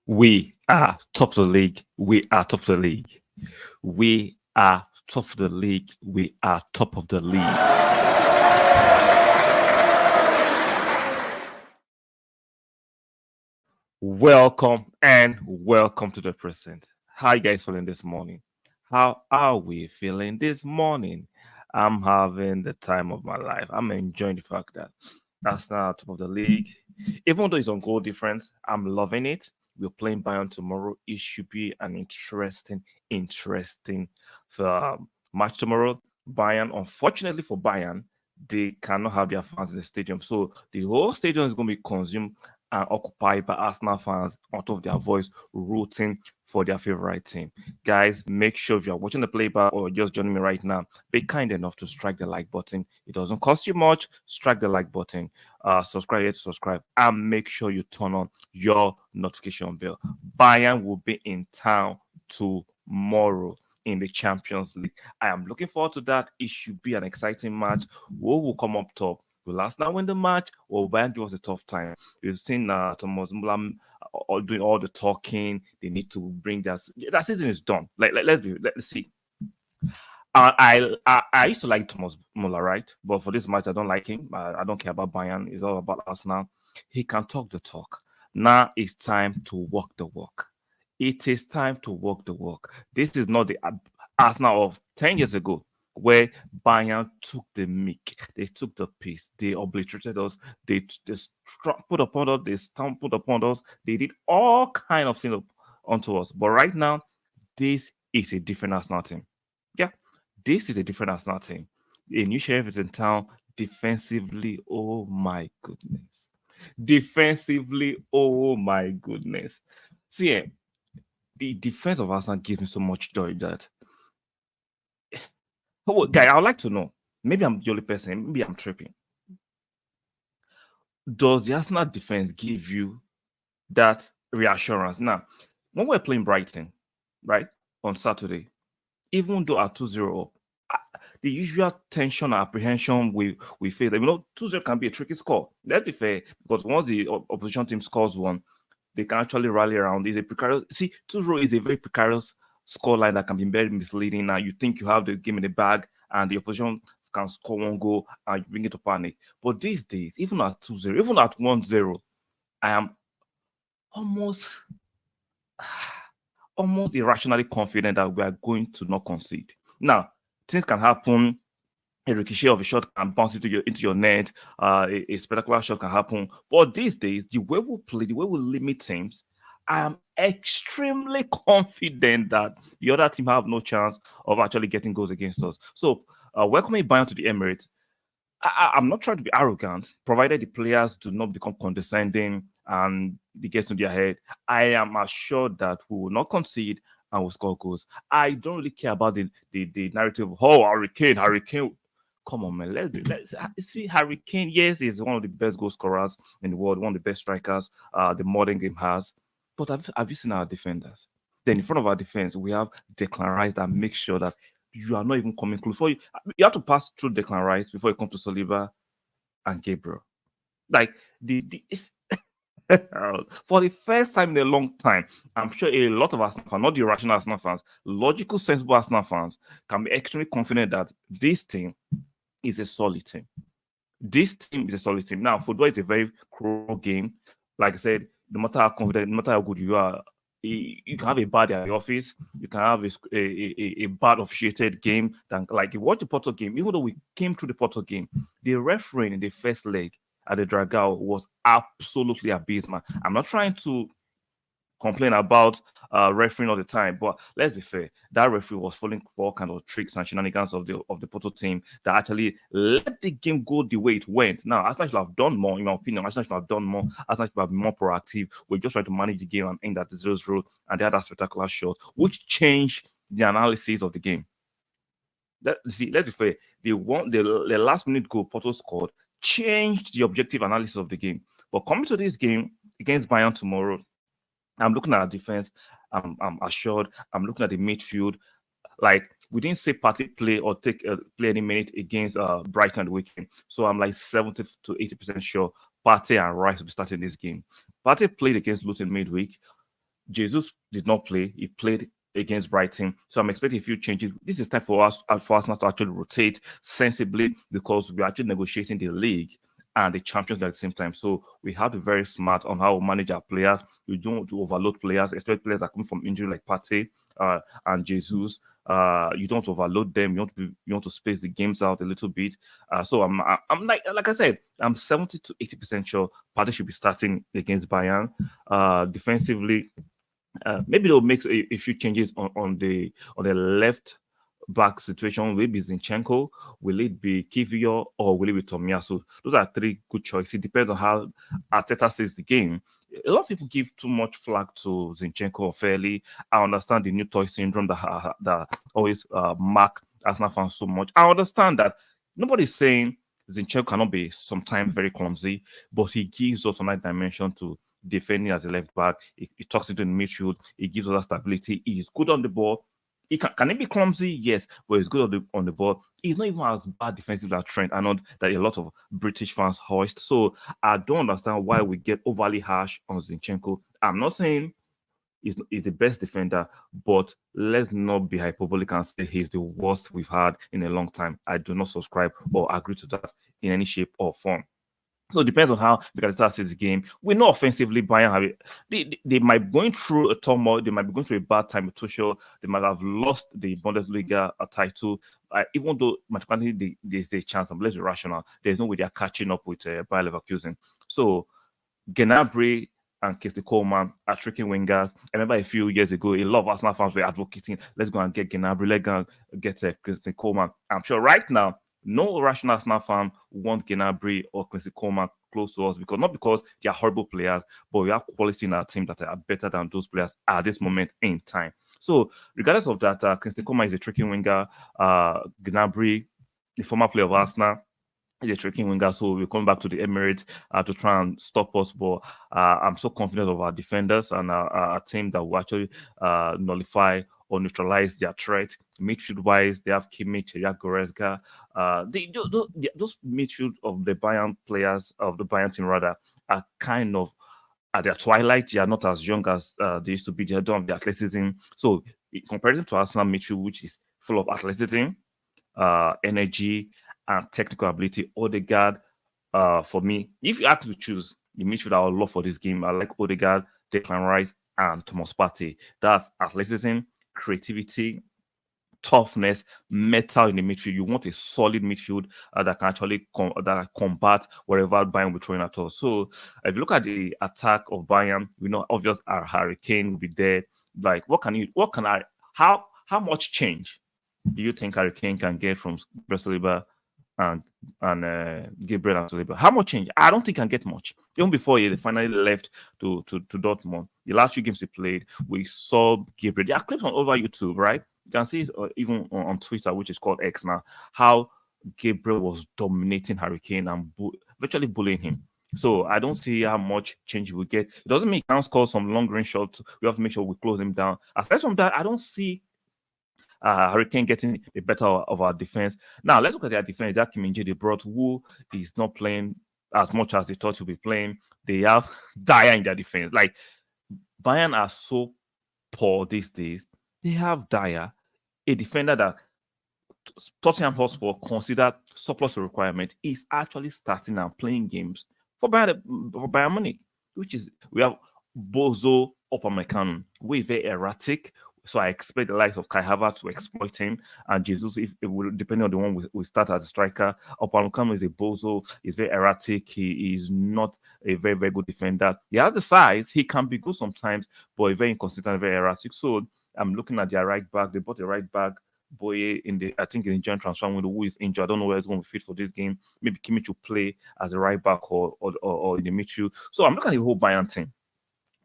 We are top of the league. We are top of the league. We are top of the league. We are top of the league. Welcome to the present. How you guys feeling this morning? How are we feeling this morning? I'm having the time of my life. I'm enjoying the fact that Arsenal are top of the league. Even though it's on goal difference, I'm loving it. We're playing Bayern tomorrow. It should be an interesting match tomorrow. Bayern, unfortunately for Bayern, they cannot have their fans in the stadium. So the whole stadium is going to be consumed and occupied by Arsenal fans on top of their voice rooting for their favorite team. Guys, make sure if you're watching the playback or just joining me right now, be kind enough to strike the like button. It doesn't cost you much. Strike the like button. Subscribe here to subscribe and make sure you turn on your notification bell. Bayern will be in town tomorrow in the Champions League. I am looking forward to that. It should be an exciting match. Who will come up top? Will Arsenal win the match or Bayern give us a tough time? We've seen Thomas Muller doing all the talking. They need to bring that season is done. Let's see. I used to like Thomas Muller, right? But for this match, I don't like him. I don't care about Bayern. It's all about Arsenal. He can talk the talk. Now it's time to walk the walk. It is time to walk the walk. This is not the Arsenal of 10 years ago, where Bayern took the mic, they took the piece, they obliterated us, they put upon us, they stumbled upon us, they did all kind of things onto us. But right now, this is a different Arsenal team. Yeah, this is a different Arsenal team. A new sheriff is in town. Defensively, oh my goodness. Defensively, oh my goodness. See, the defense of Arsenal gives me so much joy that guy, I would like to know. Maybe I'm the only person. Maybe I'm tripping. Does the Arsenal defense give you that reassurance? Now, when we're playing Brighton, right, on Saturday, even though at 2-0 up, the usual tension and apprehension we face, 2-0 can be a tricky score. Let's be fair, because once the opposition team scores one, they can actually rally around. It's a precarious. See, 2-0 is a very precarious scoreline that can be very misleading. Now you think you have the game in the bag, and the opposition can score one goal and you bring it to panic. But these days, even at 2-0, even at 1-0, I am almost irrationally confident that we are going to not concede. Now, things can happen. A ricochet of a shot can bounce into your net. A spectacular shot can happen. But these days, the way we play, the way we limit teams, I am extremely confident that the other team have no chance of actually getting goals against us. So, welcoming Bayern to the Emirates, I'm not trying to be arrogant, provided the players do not become condescending and it gets to their head. I am assured that we will not concede and will score goals. I don't really care about the narrative. Oh, Hurricane. Come on, man. Let's see. Harry Kane, yes, he's one of the best goal scorers in the world, one of the best strikers the modern game has. But have you seen our defenders? Then in front of our defense, we have Declan Rice that makes sure that you are not even coming close. You have to pass through Declan Rice before you come to Saliba and Gabriel. Like for the first time in a long time, I'm sure a lot of Arsenal fans, not the irrational Arsenal fans, logical, sensible Arsenal fans, can be extremely confident that this team is a solid team. This team is a solid team. Now, football is a very cruel game. Like I said, no matter how confident, no matter how good you are, you can have a bad at the office. You can have a bad officiated game. Like you watch the Porto game, even though we came through the Porto game, the referee in the first leg at the Dragao was absolutely abysmal. I'm not trying to complain about refereeing all the time, but let's be fair, that referee was falling for all kind of tricks and shenanigans of the Porto team that actually let the game go the way it went. Now, Arsenal should have done more, in my opinion. Arsenal should have done more. Arsenal should have been more proactive. We're just trying to manage the game and end at the 0-0, and they had that spectacular shot, which changed the analysis of the game. Let's be fair, the last minute goal Porto scored changed the objective analysis of the game. But coming to this game against Bayern tomorrow, I'm looking at our defense. I'm assured. I'm looking at the midfield. Like, we didn't say Partey play or play any minute against Brighton on the weekend. So I'm like 70 to 80% sure Partey and Rice will be starting this game. Partey played against Luton midweek. Jesus did not play. He played against Brighton. So I'm expecting a few changes. This is time for us for Arsenal to actually rotate sensibly because we're actually negotiating the league and the champions at the same time. So we have to be very smart on how we manage our players. We don't want to overload players, especially players that come from injury like Partey and Jesus. You don't overload them. You want to space the games out a little bit. So I'm like I said, I'm 70 to 80% sure Partey should be starting against Bayern. Defensively, maybe they'll make a few changes on the left back situation. Will it be Zinchenko? Will it be Kivio? Or will it be Tomiyasu? Those are three good choices. It depends on how Arteta sees the game. A lot of people give too much flack to Zinchenko unfairly. I understand the new toy syndrome that always mark Arsenal fans so much. I understand that nobody's saying Zinchenko cannot be sometimes very clumsy, but he gives us another dimension to defending as a left back. He talks into the midfield. He gives us that stability. He is good on the ball. Can he be clumsy? Yes, but he's good on the ball. He's not even as bad defensively as Trent. I know that a lot of British fans hoist. So I don't understand why we get overly harsh on Zinchenko. I'm not saying he's the best defender, but let's not be hyperbolic and say he's the worst we've had in a long time. I do not subscribe or agree to that in any shape or form. So it depends on how Victor sees the game. We know offensively, Bayern have it. They might be going through a turmoil. They might be going through a bad time with Tuchel. They might have lost the Bundesliga title. Even though mathematically there's a chance, and let's be rational, there's no way they're catching up with Bayer Leverkusen. So Gnabry and Kingsley Coleman are tricky wingers. I remember a few years ago, a lot of Arsenal fans were advocating, let's go and get Gnabry, let's go and get Kingsley Coleman. I'm sure right now, no rational Arsenal fan want Gnabry or Kingsley Coleman close to us not because they are horrible players, but we have quality in our team that are better than those players at this moment in time. So, regardless of that, Kingsley Coleman is a tricky winger. Gnabry, the former player of Arsenal, is a tricky winger, so we're coming back to the Emirates to try and stop us. But I'm so confident of our defenders and our team that will actually nullify or neutralize their threat. Midfield wise, they have Kimmich, they have Goretzka. Those midfield of the Bayern players, of the Bayern team rather, are kind of at their twilight. They are not as young as they used to be. They don't have the athleticism. So, in comparison to Arsenal midfield, which is full of athleticism, energy, and technical ability, Odegaard, for me, if you have to choose the midfield I would love for this game, I like Odegaard, Declan Rice, and Thomas Partey. That's athleticism, creativity, toughness, metal in the midfield. You want a solid midfield that can actually combat wherever Bayern will throw in at all. So if you look at the attack of Bayern, we know obvious our Harry Kane will be there. Like, how much change do you think Harry Kane can get from Saliba and Gabriel and Saliba? How much change? I don't think he can get much. Even before he finally left to Dortmund, the last few games he played, we saw Gabriel. There are clips on over YouTube, right? You can see it even on Twitter, which is called X now, how Gabriel was dominating Harry Kane and virtually bullying him. So I don't see how much change we get. It doesn't mean he can't score some long range shots. We have to make sure we close him down. Aside from that, I don't see Harry Kane getting the better of our defense. Now, let's look at their defense. That Kim Min-jae they brought, who is not playing as much as they thought he'll be playing. They have Dyer in their defense. Like, Bayern are so poor these days. They have Dyer, a defender that Tottenham Hotspur considered surplus requirement, is actually starting and playing games for Bayern Munich, which is, we have Bozo Upamecano, who is very erratic. So I expect the likes of Kai Havertz to exploit him, and Jesus, if it will, depending on the one we start as a striker. Upamecano is a bozo. He's very erratic. He is not a very, very good defender. He has the size. He can be good sometimes, but very inconsistent, very erratic. So I'm looking at their right back. They bought a right back, Boye, in the joint transfer window, who is injured. I don't know where he's going to fit for this game. Maybe Kimmich will play as a right back or in the midfield. So I'm looking at the whole Bayern team.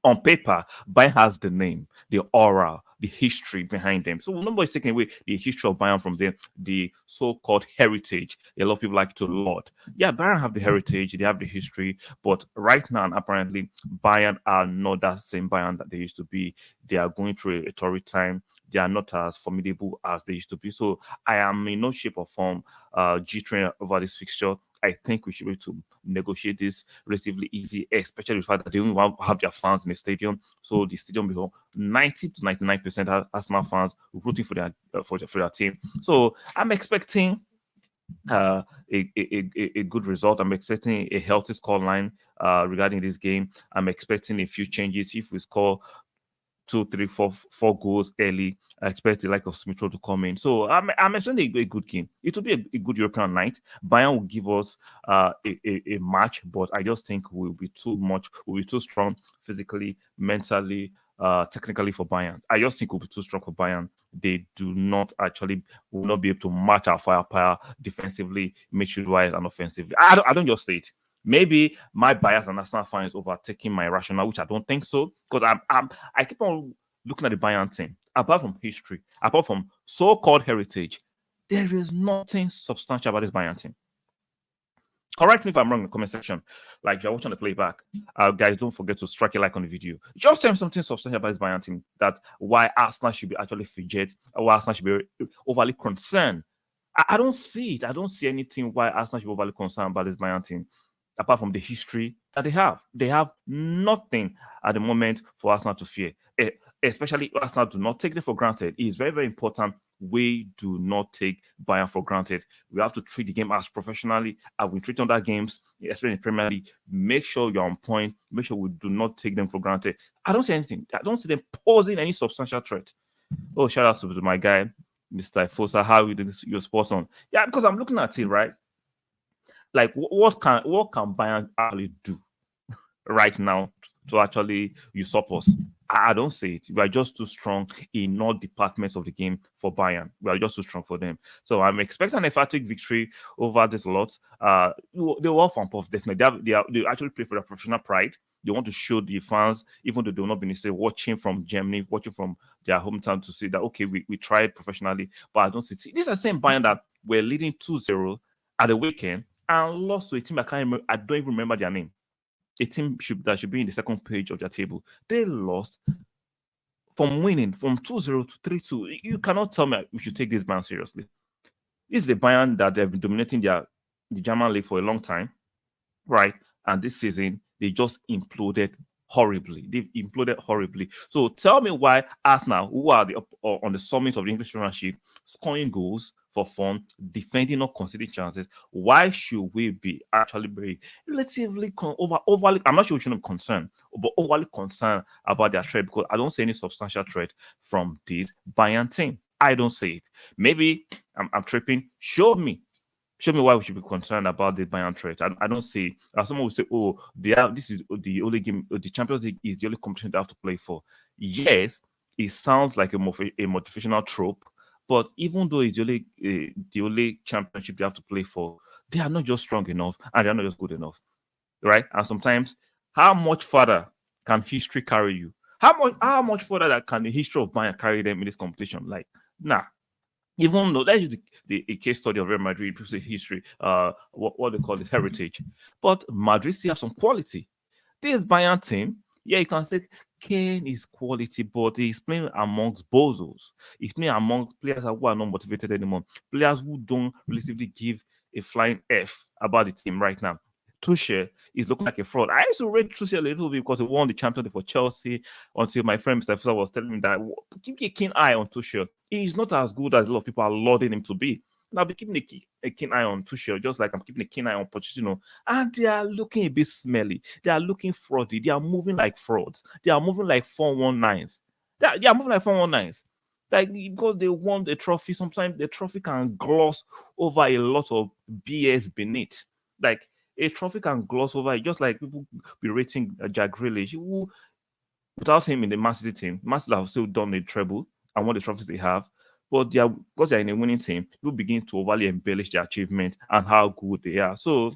On paper, Bayern has the name, the aura, the history behind them. So nobody's taking away the history of Bayern from them, the so-called heritage. A lot of people like to laud. Yeah, Bayern have the heritage, they have the history, but right now, apparently, Bayern are not that same Bayern that they used to be. They are going through a torrid time. They are not as formidable as they used to be. So I am in no shape or form G-train over this fixture. I think we should be able to negotiate this relatively easy, especially the fact that they don't have their fans in the stadium. So the stadium will 90 to 99% Arsenal fans rooting for their team. So I'm expecting a good result. I'm expecting a healthy scoreline regarding this game. I'm expecting a few changes. If we score 2, 3, 4 goals early, I expect the like of Smith Rowe to come in. So I'm expecting a good game. It will be a good European night. Bayern will give us a match, but I just think we'll be too strong physically, mentally, technically for Bayern. I just think we'll be too strong for Bayern. They will not be able to match our firepower defensively, midfield-wise, and offensively. I don't just say it. Maybe my bias and Arsenal fan is overtaking my rationale, which I don't think so. Because I keep on looking at the Bayern team. Apart from history, apart from so-called heritage, there is nothing substantial about this Bayern team. Correct me if I'm wrong in the comment section. Like you're watching the playback. Guys, don't forget to strike a like on the video. Just tell me something substantial about this Bayern team. That why Arsenal should be actually fidget, or why Arsenal should be overly concerned. I don't see it. I don't see anything why Arsenal should be overly concerned about this Bayern team, apart from the history that they have. They have nothing at the moment for Arsenal to fear. Especially Arsenal do not take it for granted. It is very, very important. We do not take Bayern for granted. We have to treat the game as professionally as we treat other games, especially in the Premier League. Make sure you're on point. Make sure we do not take them for granted. I don't see anything. I don't see them posing any substantial threat. Oh, shout out to my guy, Mr. Fosa. How you doing? Your spot on? Yeah, because I'm looking at it, right? Like, what can Bayern actually do right now to actually usurp us? I don't see it. We are just too strong in all departments of the game for Bayern. We are just too strong for them. So I'm expecting an emphatic victory over this lot. They were from Puff, definitely. They actually play for their professional pride. They want to show the fans, even though they will not be necessarily watching from Germany, watching from their hometown, to see that, okay, we tried professionally. But I don't see it. This is the same Bayern that were leading 2-0 at the weekend and lost to a team I don't even remember their name. A team that should be in the second page of their table. They lost from winning from 2-0 to 3-2. You cannot tell me we should take this Bayern seriously. This is the Bayern that they've been dominating the German league for a long time, right? And this season, they just imploded horribly. They've imploded horribly. So tell me why Arsenal, who are on the summit of the English Premiership, scoring goals for fun, defending, not conceding chances, why should we be actually very relatively overly? I'm not sure we shouldn't be concerned, but overly concerned about their threat, because I don't see any substantial threat from this Bayern team. I don't see it. Maybe I'm tripping. Show me why we should be concerned about the Bayern threat. I don't see. Someone will say, "Oh, this is the only game. The Champions League is the only competition they have to play for." Yes, it sounds like a motivational trope, but even though it's the only championship they have to play for, they are not just strong enough and they are not just good enough, right? And sometimes, how much further can history carry you? How much further can the history of Bayern carry them in this competition? Like, nah. Even though that's a case study of Real Madrid, people say history, what they call it, heritage. But Madrid still have some quality. This Bayern team, yeah, you can say Kane is quality, but he's playing amongst bozos. He's playing amongst players who are not motivated anymore. Players who don't relatively give a flying F about the team right now. Tuchel is looking like a fraud. I used to rate Tuchel a little bit because he won the Champions League for Chelsea, until my friend Mr. Fusa was telling me that keep a keen eye on Tuchel. He's not as good as a lot of people are lauding him to be. And I'll be keeping a keen eye on Tuchel, just like I'm keeping a keen eye on Pochettino. And they are looking a bit smelly. They are looking fraudy. They are moving like frauds. They are moving like 419s. They are moving like 419s. Like, because they won the trophy, sometimes the trophy can gloss over a lot of BS beneath. Like, a trophy can gloss over it, just like people be rating Jack Grealish, who, without him in the Man City team, Man City have still done a treble and won the trophies they have. But because they're in a winning team, people begin to overly embellish their achievement and how good they are. So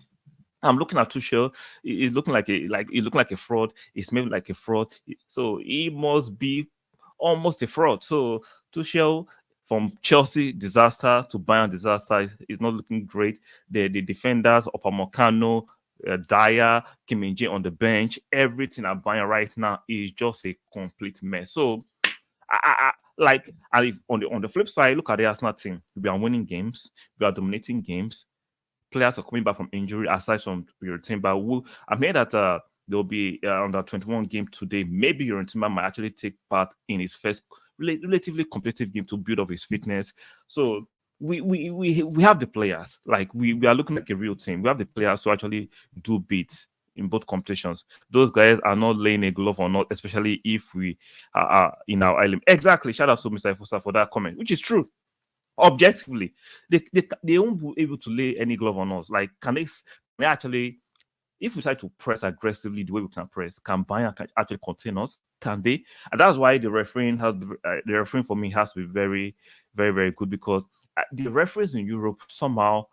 I'm looking at Tuchel. He's looking like a fraud. He's maybe like a fraud. So he must be almost a fraud. So Tuchel, from Chelsea disaster to Bayern disaster, is not looking great. The defenders, Upamecano, Dyer, Kim Min-jae on the bench, everything at Bayern right now is just a complete mess. So, and if on the flip side, look at the Arsenal team. We are winning games, we are dominating games. players are coming back from injury aside from Yorutimba. I'm hearing that there'll be on the 21 game today. Maybe Yorutimba might actually take part in his first relatively competitive game to build up his fitness. So we have the players. Like we are looking like a real team. We have the players to actually do beats in both competitions. Those guys are not laying a glove or not, especially if we are in our island. Exactly. Shout out to Mr. Fosa for that comment, which is true. Objectively, they won't be able to lay any glove on us. Like, can they actually, if we try to press aggressively the way we can press, can Bayern actually contain us? Can they? And that's why the refereeing for me has to be very, very, very good, because the referees in Europe somehow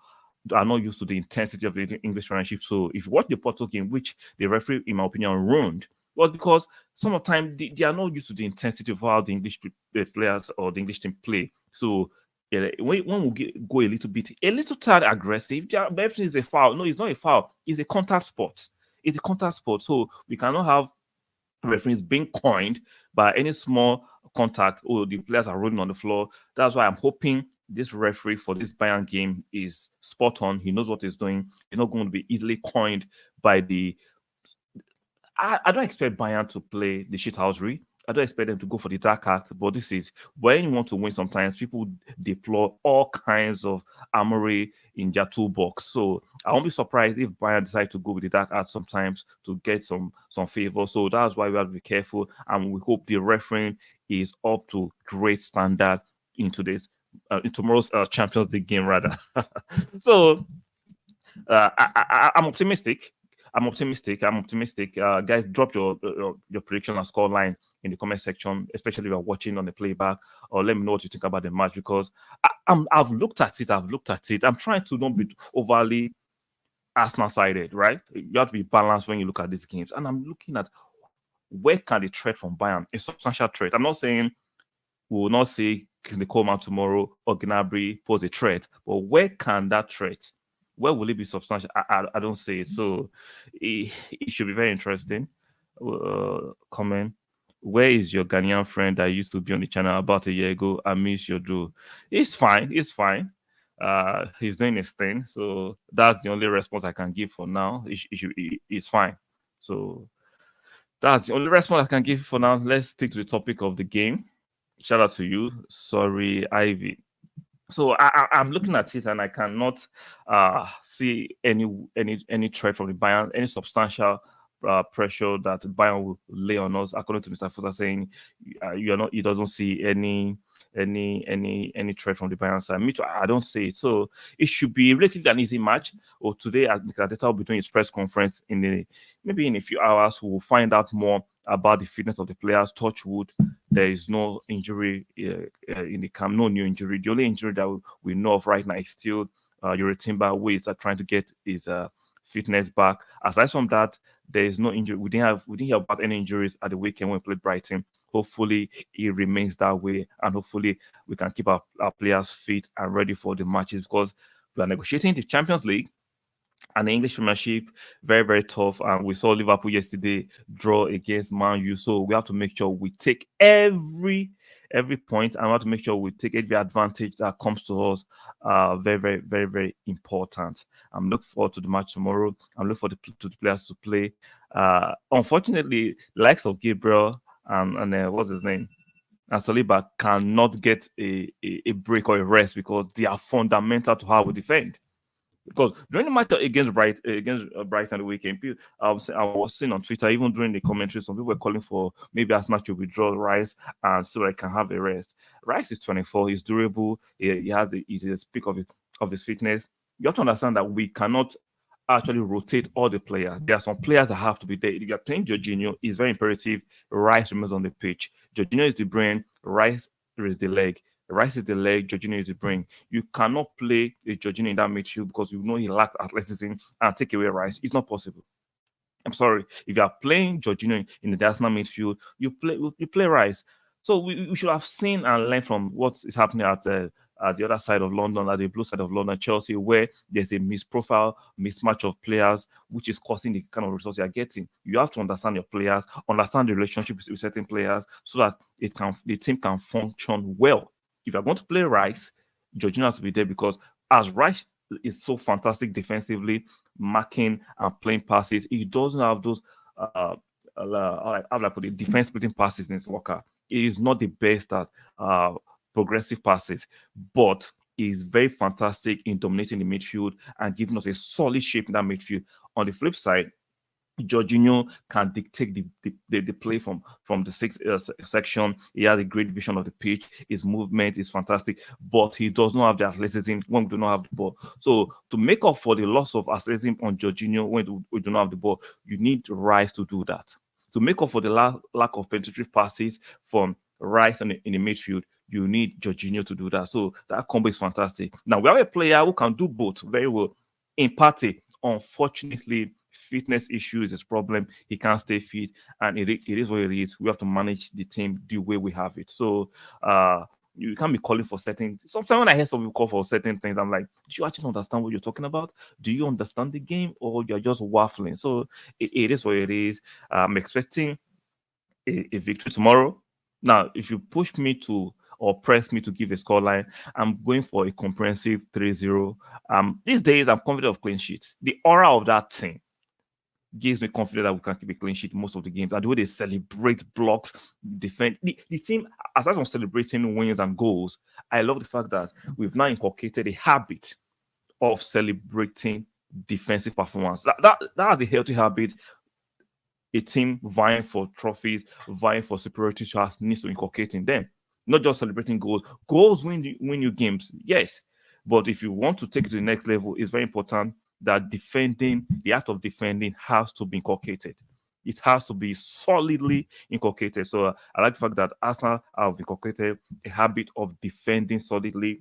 are not used to the intensity of the English Premiership. So if you watch the Porto game, which the referee, in my opinion, ruined, was because some of the time they are not used to the intensity of how the English players or the English team play. So yeah, when we go a little tad aggressive, everything is a foul. No, it's not a foul. It's a contact sport. It's a contact sport. So we cannot have referees being coined by any small contact. Oh, the players are rolling on the floor. That's why I'm hoping this referee for this Bayern game is spot on. He knows what he's doing. He's not going to be easily coined by the. I don't expect Bayern to play the shithousery. I don't expect them to go for the dark art, but this is when you want to win. Sometimes people deploy all kinds of armory in their toolbox. So I won't be surprised if Bayern decide to go with the dark art sometimes to get some favor. So that's why we have to be careful, and we hope the refereeing is up to great standard in tomorrow's Champions League game rather. So I'm optimistic. I'm optimistic. Guys, drop your prediction and score line in the comment section, especially if you're watching on the playback, or let me know what you think about the match, because I've looked at it. I'm trying to not be overly Arsenal-sided, right? You have to be balanced when you look at these games. And I'm looking at where can the threat from Bayern, a substantial threat. I'm not saying we will not see Kingsley Coman tomorrow or Gnabry pose a threat, but where can that threat, where will it be substantial? I don't see it. So it should be very interesting. Comment. Where is your Ghanaian friend that used to be on the channel about a year ago? I miss your do. It's fine. He's doing his thing. So that's the only response I can give for now. It's fine. So that's the only response I can give for now. Let's stick to the topic of the game. Shout out to you. Sorry, Ivy. So I'm looking at it and I cannot see any threat from the Bayern, any substantial pressure that Bayern will lay on us. According to Mr. Foster saying, he doesn't see any threat from the Bayern side. Me too, I don't see it. So it should be relatively an easy match. Or today, Arteta will be doing his press conference maybe in a few hours. We'll find out more about the fitness of the players. Touch wood, there is no injury in the camp, no new injury. The only injury that we know of right now is still Yorutimba, who is trying to get his fitness back. Aside from that, there is no injury. We didn't hear about any injuries at the weekend when we played Brighton. Hopefully, it remains that way, and hopefully, we can keep our players fit and ready for the matches, because we are negotiating the Champions League and the English Premiership. Very, very tough. And we saw Liverpool yesterday draw against Man U. So we have to make sure we take every point, and we have to make sure we take every advantage that comes to us. Very, very, very, very important. I'm looking forward to the match tomorrow. I'm looking forward to the players to play. Unfortunately, the likes of Gabriel and what's his name? And Saliba cannot get a break or a rest, because they are fundamental to how we defend. Because during the match against Brighton the weekend, I was seeing on Twitter, even during the commentary, some people were calling for maybe Arsenal to withdraw Rice and so I can have a rest. Rice is 24, he's durable, he's a peak of his fitness. You have to understand that we cannot actually rotate all the players. There are some players that have to be there. If you're playing Jorginho, it's very imperative Rice remains on the pitch. Jorginho is the brain, Rice is the leg. Rice is the leg, Jorginho is the brain. You cannot play a Jorginho in that midfield because you know he lacks athleticism and take away Rice. It's not possible. I'm sorry. If you are playing Jorginho in the Arsenal midfield, you play Rice. So we should have seen and learned from what is happening at the other side of London, at the blue side of London, Chelsea, where there's a mismatch of players, which is causing the kind of results you are getting. You have to understand your players, understand the relationship with certain players, so that the team can function well. If you're going to play Rice, Jorginho has to be there, because as Rice is so fantastic defensively, marking and playing passes. He doesn't have those how do I put it, defense splitting passes in his locker. He is not the best at progressive passes, but is very fantastic in dominating the midfield and giving us a solid shape in that midfield. On the flip side, Jorginho can dictate the play from the sixth section. He has a great vision of the pitch. His movement is fantastic, but he does not have the athleticism when we do not have the ball. So to make up for the loss of athleticism on Jorginho when we do not have the ball, you need Rice to do that. To make up for the lack of penetrative passes from Rice in the midfield, you need Jorginho to do that. So that combo is fantastic. Now we have a player who can do both very well. In Partey, unfortunately, fitness issue is his problem. He can't stay fit, and it is what it is. We have to manage the team the way we have it. So you can't be calling for certain. Sometimes when I hear some people call for certain things, I'm like, do you actually understand what you're talking about? Do you understand the game, or you're just waffling? So it is what it is. I'm expecting a victory tomorrow. Now, if you push me to or press me to give a scoreline, I'm going for a comprehensive 3-0. These days, I'm confident of clean sheets. The aura of that team gives me confidence that we can keep a clean sheet most of the games. And the way they celebrate blocks, defend the team, aside from celebrating wins and goals, I love the fact that we've now inculcated a habit of celebrating defensive performance. That's a healthy habit. A team vying for trophies, vying for superiority shots needs to inculcate in them. Not just celebrating goals. Goals win you games, yes. But if you want to take it to the next level, it's very important that the act of defending has to be inculcated. It has to be solidly inculcated. So I like the fact that Arsenal have inculcated a habit of defending solidly,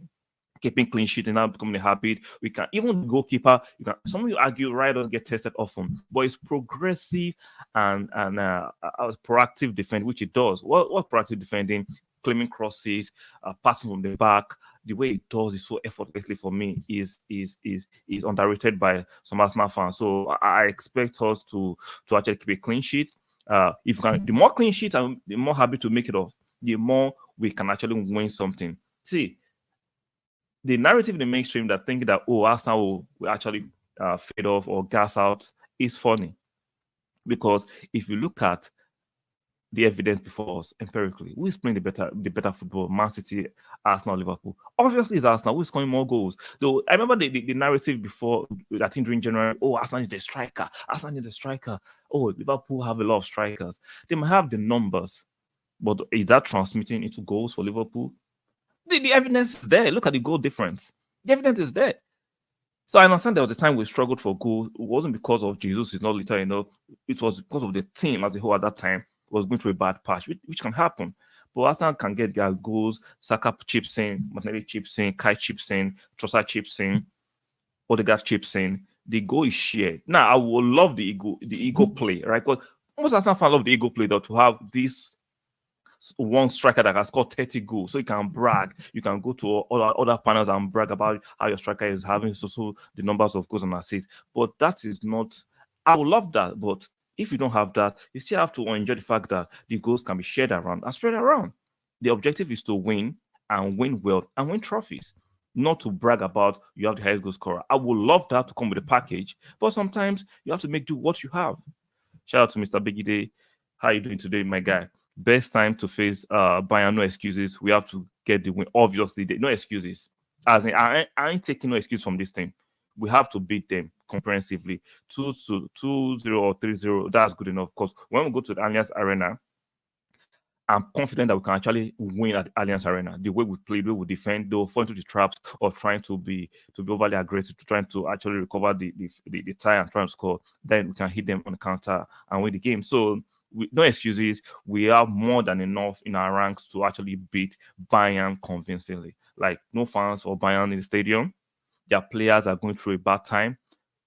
keeping clean sheet and now becoming a habit. We can even the goalkeeper. Some of you argue right doesn't get tested often, but it's progressive and proactive defending, which it does. What proactive defending? Claiming crosses, passing from the back. The way it does is so effortlessly for me is underrated by some Arsenal fans. So I expect us to actually keep a clean sheet. If you can, the more clean sheets and the more habit to make it off, the more we can actually win something. See, the narrative in the mainstream that thinking that Arsenal will actually fade off or gas out is funny, because if you look at the evidence before us empirically, who is playing the better football? Man City, Arsenal, Liverpool. Obviously, it's Arsenal. Who is scoring more goals? Though I remember the narrative before, I think during January, Arsenal is a striker. Arsenal is a striker. Liverpool have a lot of strikers. They might have the numbers, but is that transmitting into goals for Liverpool? The evidence is there. Look at the goal difference. The evidence is there. So I understand there was a time we struggled for goal. It wasn't because of Jesus is not little enough. It was because of the team as a whole at that time was going through a bad patch, which can happen. But Arsenal can get their goals. Saka chips in, Martinelli chips in, Kai chips in, Trossard chips in, Odegaard chips in. The goal is shared. Now I would love the ego play, right? Because most Arsenal fans love the ego play, though, to have this one striker that has scored 30 goals, so you can brag. You can go to other panels and brag about how your striker is having so the numbers of goals and assists. But that is not. I would love that, but if you don't have that, you still have to enjoy the fact that the goals can be shared around and spread around. The objective is to win and win well and win trophies, not to brag about you have the highest goal scorer. I would love that to come with a package, but sometimes you have to make do what you have. Shout out to Mr. Biggie Day. How are you doing today, my guy? Best time to face Bayern, no excuses. We have to get the win. Obviously, no excuses. As in, I ain't taking no excuse from this team. We have to beat them comprehensively. 2-0 or 3-0, that's good enough. Because when we go to the Allianz Arena, I'm confident that we can actually win at Allianz Arena. The way we play, the way we defend, they'll fall into the traps of trying to be overly aggressive, to trying to actually recover the tie and try and score. Then we can hit them on the counter and win the game. So no excuses. We have more than enough in our ranks to actually beat Bayern convincingly. Like, no fans for Bayern in the stadium. Their players are going through a bad time.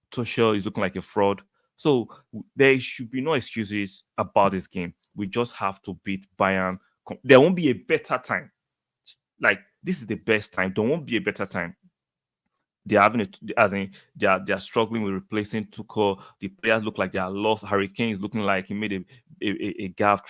Tuchel is looking like a fraud. So there should be no excuses about this game. We just have to beat Bayern. There won't be a better time. Like, this is the best time. There won't be a better time. They're having it, as in they're struggling with replacing Tuchel. The players look like they are lost. Harry Kane is looking like he made a gaffe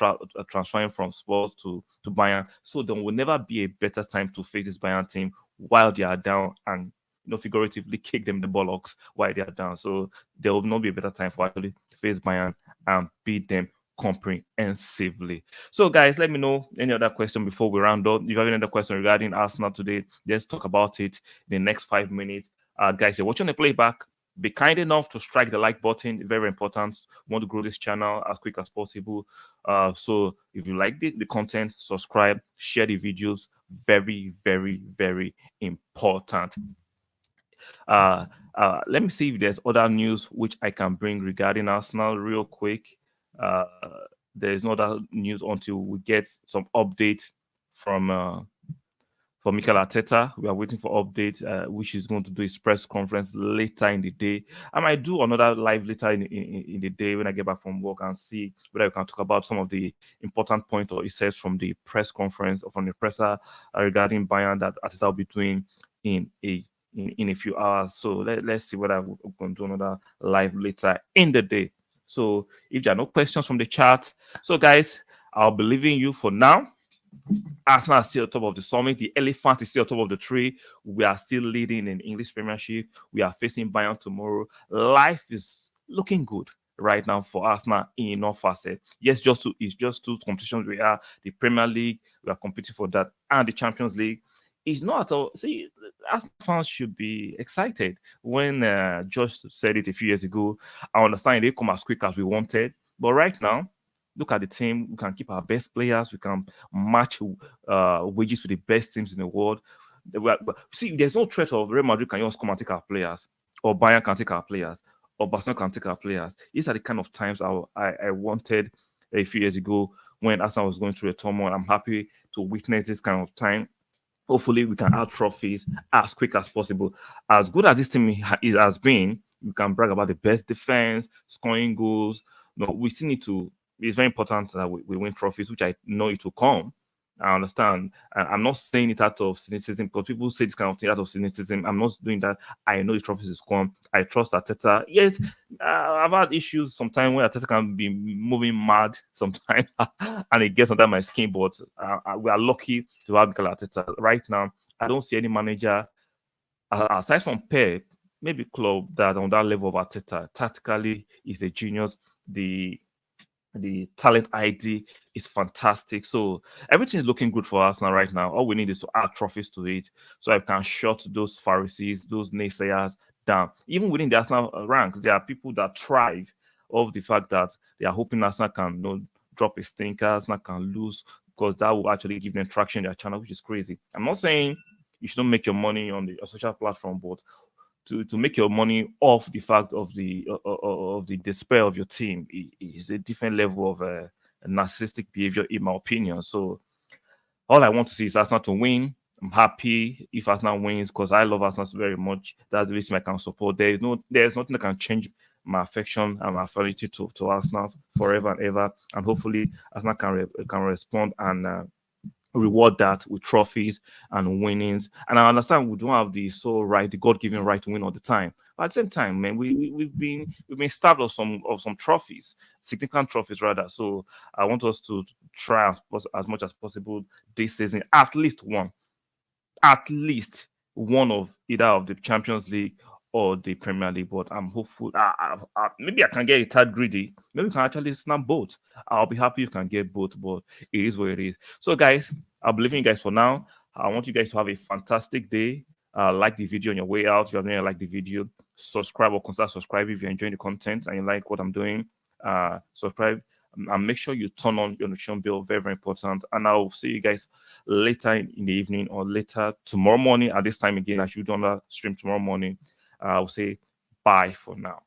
transferring from Spurs to Bayern. So there will never be a better time to face this Bayern team while they are down and figuratively kick them the bollocks while they are down. So there will not be a better time for actually face Bayern and beat them comprehensively. So, guys, let me know any other question before we round up. If you have any other question regarding Arsenal today, let's talk about it in the next 5 minutes. Guys, you're watching the playback. Be kind enough to strike the like button. Very important. We want to grow this channel as quick as possible. So if you like the content, subscribe, share the videos. Very, very, very important. Let me see if there's other news which I can bring regarding Arsenal real quick. There's no other news until we get some update from Mikel Arteta. We are waiting for update, which is going to do his press conference later in the day. I might do another live later in the day when I get back from work and see whether we can talk about some of the important points or insights from the press conference or from the presser regarding Bayern that Arteta will be doing in a few hours. So let's see whether we're going to do another live later in the day. So if there are no questions from the chat, so guys, I'll be leaving you for now. Arsenal is still top of the summit. The elephant is still top of the tree. We are still leading in English Premiership. We are facing Bayern tomorrow. Life is looking good right now for Arsenal in all facets. Yes, it's just two competitions. We are the Premier League. We are competing for that, and the Champions League. It's not at all. See, Arsenal fans should be excited. When Josh said it a few years ago, I understand it didn't come as quick as we wanted, but right now, look at the team. We can keep our best players. We can match wages with the best teams in the world. See, there's no threat of Real Madrid can just come and take our players, or Bayern can take our players, or Barcelona can take our players. These are the kind of times I wanted a few years ago when Arsenal was going through a turmoil. I'm happy to witness this kind of time. Hopefully, we can add trophies as quick as possible. As good as this team has been, we can brag about the best defense, scoring goals. No, we still need to. It's very important that we win trophies, which I know it will come. I understand. I'm not saying it out of cynicism because people say this kind of thing out of cynicism. I'm not doing that. I know the trophies is come. I trust Arteta. Yes, I've had issues sometimes where Arteta can be moving mad sometimes and it gets under my skin, but we are lucky to have Mikel Arteta. Right now, I don't see any manager aside from Pep, maybe club that on that level of Arteta. Tactically, is a genius. The talent ID is fantastic. So everything is looking good for us now right now. All we need is to add trophies to it so I can shut those Pharisees, those naysayers down. Even within the Arsenal ranks, there are people that thrive of the fact that they are hoping Arsenal can drop a stinker, Arsenal can lose, because that will actually give them traction in their channel, which is crazy. I'm not saying you shouldn't make your money on the social platform, but to make your money off the fact of the despair of your team is a different level of narcissistic behavior, in my opinion. So all I want to see is Arsenal to win. I'm happy if Arsenal wins because I love Arsenal very much. That's the reason I can support. There's nothing that can change my affection and my affinity to Arsenal forever and ever. And hopefully Arsenal can respond and reward that with trophies and winnings. And I understand we don't have the God-given right to win all the time. But at the same time, man, we've been starved of some trophies, significant trophies rather. So I want us to try as much as possible this season, at least one of either of the Champions League or the Premier League. But I'm hopeful. Maybe I can get a tad greedy. Maybe we can actually snap both. I'll be happy if you can get both, but it is what it is. So, guys, I'll be leaving you guys for now. I want you guys to have a fantastic day. Like the video on your way out. If you haven't liked the video, subscribe or consider subscribing if you're enjoying the content and you like what I'm doing. Subscribe and make sure you turn on your notification bell. Very, very important. And I'll see you guys later in the evening or later tomorrow morning at this time again. I should do another stream tomorrow morning. I'll say bye for now.